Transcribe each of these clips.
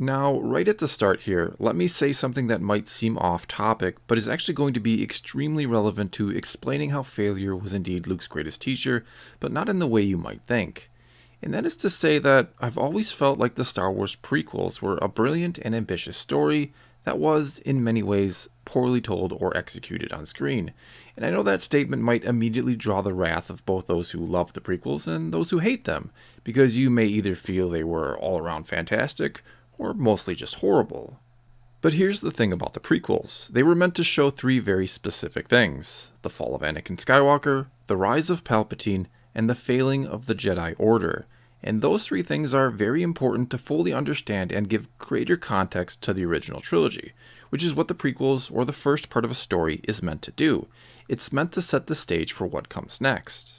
Now, right at the start here, let me say something that might seem off topic, but is actually going to be extremely relevant to explaining how failure was indeed Luke's greatest teacher, but not in the way you might think. And that is to say that I've always felt like the Star Wars prequels were a brilliant and ambitious story that was, in many ways, poorly told or executed on screen. And I know that statement might immediately draw the wrath of both those who love the prequels and those who hate them, because you may either feel they were all around fantastic, or mostly just horrible. But here's the thing about the prequels. They were meant to show three very specific things: the fall of Anakin Skywalker, the rise of Palpatine, and the failing of the Jedi Order. And those three things are very important to fully understand and give greater context to the original trilogy, which is what the prequels, or the first part of a story, is meant to do. It's meant to set the stage for what comes next.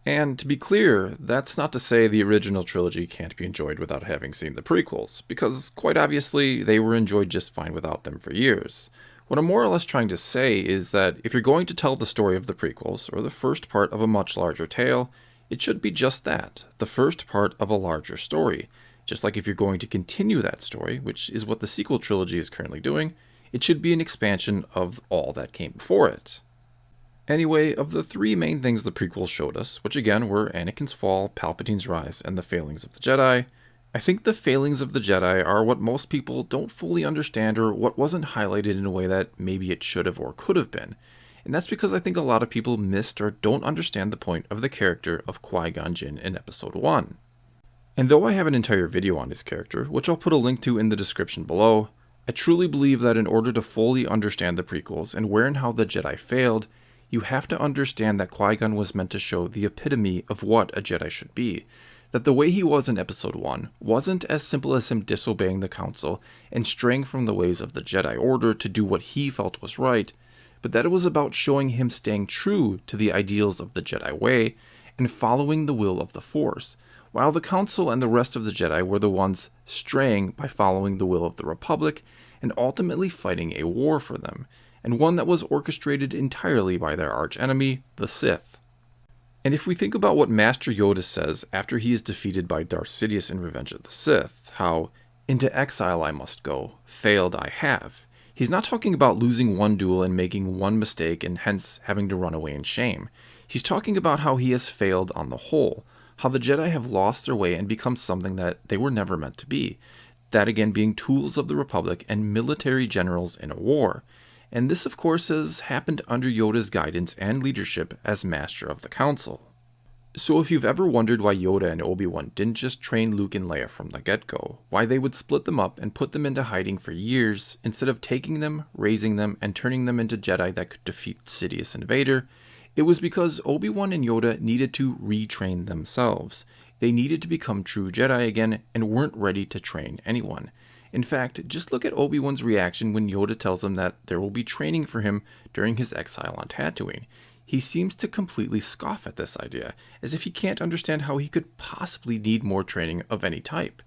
And to be clear, that's not to say the original trilogy can't be enjoyed without having seen the prequels, because quite obviously they were enjoyed just fine without them for years. What I'm more or less trying to say is that if you're going to tell the story of the prequels, or the first part of a much larger tale, it should be just that, the first part of a larger story. Just like if you're going to continue that story, which is what the sequel trilogy is currently doing, it should be an expansion of all that came before it. Anyway, of the three main things the prequels showed us, which again were Anakin's fall, Palpatine's rise, and the failings of the Jedi, I think the failings of the Jedi are what most people don't fully understand, or what wasn't highlighted in a way that maybe it should have or could have been. And that's because I think a lot of people missed or don't understand the point of the character of Qui-Gon Jinn in Episode 1. And though I have an entire video on his character, which I'll put a link to in the description below, I truly believe that in order to fully understand the prequels and where and how the Jedi failed, you have to understand that Qui-Gon was meant to show the epitome of what a Jedi should be. That the way he was in Episode 1 wasn't as simple as him disobeying the Council and straying from the ways of the Jedi Order to do what he felt was right, but that it was about showing him staying true to the ideals of the Jedi way and following the will of the Force, while the Council and the rest of the Jedi were the ones straying by following the will of the Republic and ultimately fighting a war for them, and one that was orchestrated entirely by their archenemy, the Sith. And if we think about what Master Yoda says after he is defeated by Darth Sidious in Revenge of the Sith, how, "Into exile I must go, failed I have," he's not talking about losing one duel and making one mistake and hence having to run away in shame. He's talking about how he has failed on the whole, how the Jedi have lost their way and become something that they were never meant to be, that again being tools of the Republic and military generals in a war. And this, of course, has happened under Yoda's guidance and leadership as Master of the Council. So if you've ever wondered why Yoda and Obi-Wan didn't just train Luke and Leia from the get-go, why they would split them up and put them into hiding for years, instead of taking them, raising them, and turning them into Jedi that could defeat Sidious and Vader, it was because Obi-Wan and Yoda needed to retrain themselves. They needed to become true Jedi again and weren't ready to train anyone. In fact, just look at Obi-Wan's reaction when Yoda tells him that there will be training for him during his exile on Tatooine. He seems to completely scoff at this idea, as if he can't understand how he could possibly need more training of any type.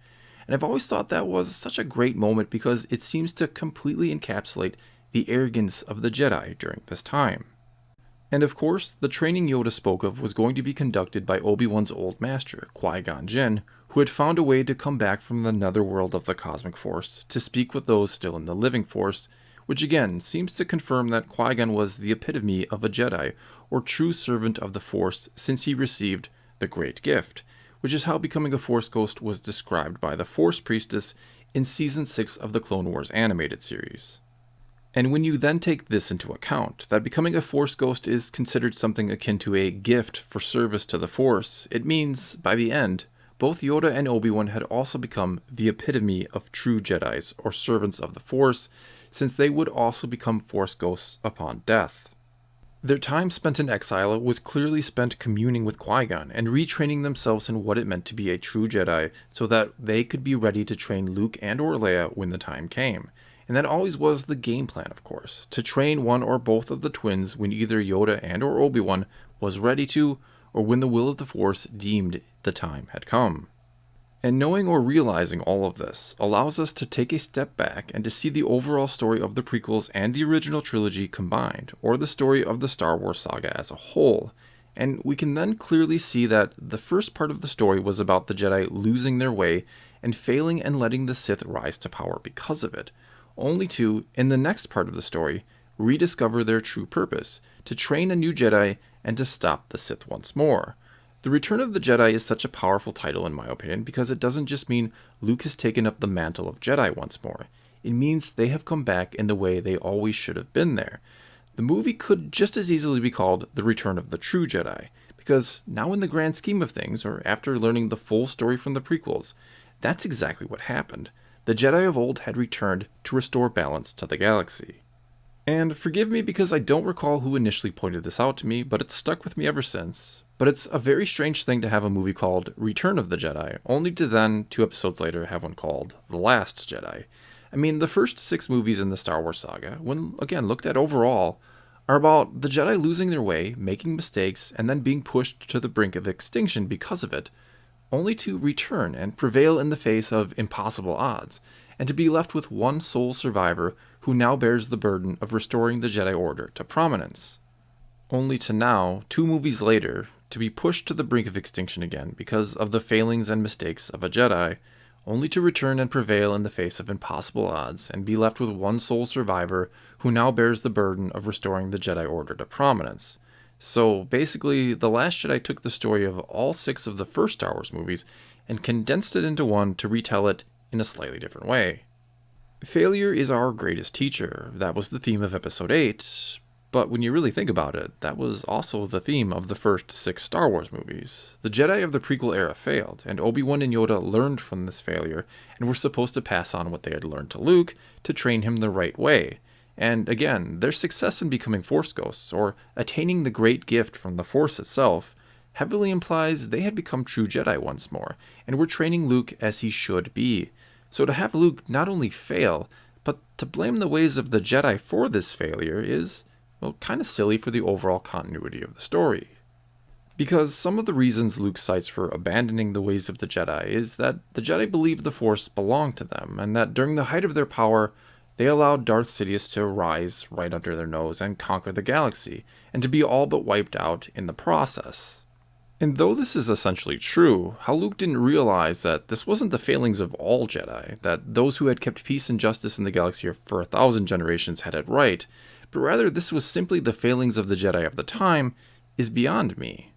And I've always thought that was such a great moment because it seems to completely encapsulate the arrogance of the Jedi during this time. And of course, the training Yoda spoke of was going to be conducted by Obi-Wan's old master, Qui-Gon Jinn, who had found a way to come back from the netherworld of the cosmic force to speak with those still in the living force, which again seems to confirm that Qui-Gon was the epitome of a Jedi, or true servant of the Force, since he received the Great Gift, which is how becoming a Force Ghost was described by the Force Priestess in Season 6 of the Clone Wars animated series. And when you then take this into account, that becoming a Force Ghost is considered something akin to a gift for service to the Force, it means, by the end, both Yoda and Obi-Wan had also become the epitome of true Jedis, or servants of the Force, since they would also become Force Ghosts upon death. Their time spent in exile was clearly spent communing with Qui-Gon and retraining themselves in what it meant to be a true Jedi so that they could be ready to train Luke and or Leia when the time came. And that always was the game plan, of course, to train one or both of the twins when either Yoda and or Obi-Wan was ready to, or when the will of the Force deemed the time had come. And knowing or realizing all of this allows us to take a step back and to see the overall story of the prequels and the original trilogy combined, or the story of the Star Wars saga as a whole. And we can then clearly see that the first part of the story was about the Jedi losing their way and failing and letting the Sith rise to power because of it, only to, in the next part of the story, rediscover their true purpose, to train a new Jedi and to stop the Sith once more. The Return of the Jedi is such a powerful title in my opinion because it doesn't just mean Luke has taken up the mantle of Jedi once more. It means they have come back in the way they always should have been there. The movie could just as easily be called The Return of the True Jedi, because now in the grand scheme of things, or after learning the full story from the prequels, that's exactly what happened. The Jedi of old had returned to restore balance to the galaxy. And forgive me because I don't recall who initially pointed this out to me, but it's stuck with me ever since. But it's a very strange thing to have a movie called Return of the Jedi, only to then, 2 episodes later, have one called The Last Jedi. I mean, the first 6 movies in the Star Wars saga, when again looked at overall, are about the Jedi losing their way, making mistakes, and then being pushed to the brink of extinction because of it, only to return and prevail in the face of impossible odds, and to be left with one sole survivor who now bears the burden of restoring the Jedi Order to prominence. Only to now, 2 movies later, to be pushed to the brink of extinction again because of the failings and mistakes of a Jedi, only to return and prevail in the face of impossible odds and be left with one sole survivor who now bears the burden of restoring the Jedi Order to prominence. So basically, The Last Jedi took the story of all 6 of the first Star Wars movies and condensed it into one to retell it in a slightly different way. Failure is our greatest teacher. That was the theme of Episode 8, but when you really think about it, that was also the theme of the first 6 Star Wars movies. The Jedi of the prequel era failed, and Obi-Wan and Yoda learned from this failure and were supposed to pass on what they had learned to Luke to train him the right way. And again, their success in becoming Force ghosts, or attaining the great gift from the Force itself, heavily implies they had become true Jedi once more, and were training Luke as he should be. So to have Luke not only fail, but to blame the ways of the Jedi for this failure is, well, kind of silly for the overall continuity of the story. Because some of the reasons Luke cites for abandoning the ways of the Jedi is that the Jedi believed the Force belonged to them, and that during the height of their power, they allowed Darth Sidious to rise right under their nose and conquer the galaxy, and to be all but wiped out in the process. And though this is essentially true, how Luke didn't realize that this wasn't the failings of all Jedi, that those who had kept peace and justice in the galaxy for 1,000 generations had it right, but rather this was simply the failings of the Jedi of the time, is beyond me.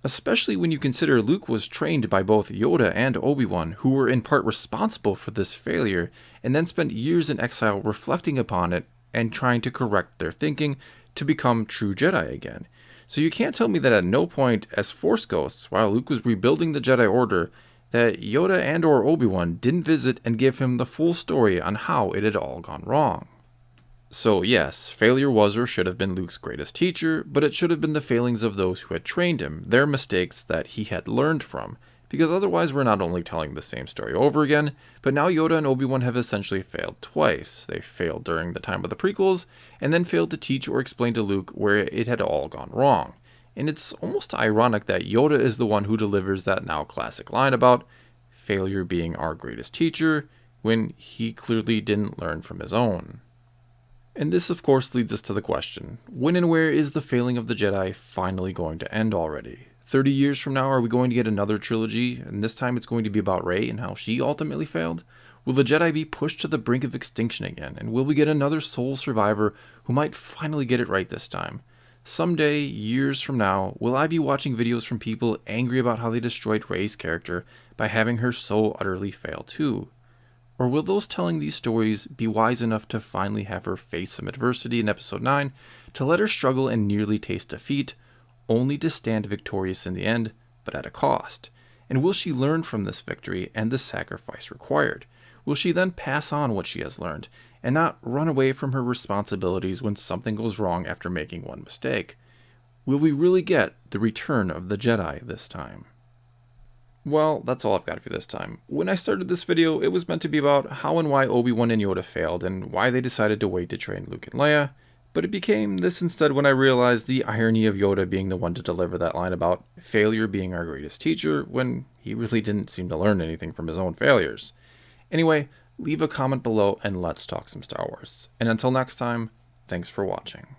Especially when you consider Luke was trained by both Yoda and Obi-Wan, who were in part responsible for this failure, and then spent years in exile reflecting upon it and trying to correct their thinking to become true Jedi again. So you can't tell me that at no point as Force ghosts, while Luke was rebuilding the Jedi Order, that Yoda and or Obi-Wan didn't visit and give him the full story on how it had all gone wrong. So yes, failure was or should have been Luke's greatest teacher, but it should have been the failings of those who had trained him, their mistakes that he had learned from, because otherwise we're not only telling the same story over again, but now Yoda and Obi-Wan have essentially failed twice. They failed during the time of the prequels, and then failed to teach or explain to Luke where it had all gone wrong. And it's almost ironic that Yoda is the one who delivers that now classic line about failure being our greatest teacher, when he clearly didn't learn from his own. And this of course leads us to the question, when and where is the failing of the Jedi finally going to end already? 30 years from now, are we going to get another trilogy, and this time it's going to be about Rey and how she ultimately failed? Will the Jedi be pushed to the brink of extinction again, and will we get another sole survivor who might finally get it right this time? Someday, years from now, will I be watching videos from people angry about how they destroyed Rey's character by having her so utterly fail too? Or will those telling these stories be wise enough to finally have her face some adversity in Episode 9, to let her struggle and nearly taste defeat, only to stand victorious in the end, but at a cost? And will she learn from this victory and the sacrifice required? Will she then pass on what she has learned, and not run away from her responsibilities when something goes wrong after making one mistake? Will we really get the return of the Jedi this time? Well, that's all I've got for you this time. When I started this video, it was meant to be about how and why Obi-Wan and Yoda failed, and why they decided to wait to train Luke and Leia, but it became this instead when I realized the irony of Yoda being the one to deliver that line about failure being our greatest teacher, when he really didn't seem to learn anything from his own failures. Anyway, leave a comment below and let's talk some Star Wars. And until next time, thanks for watching.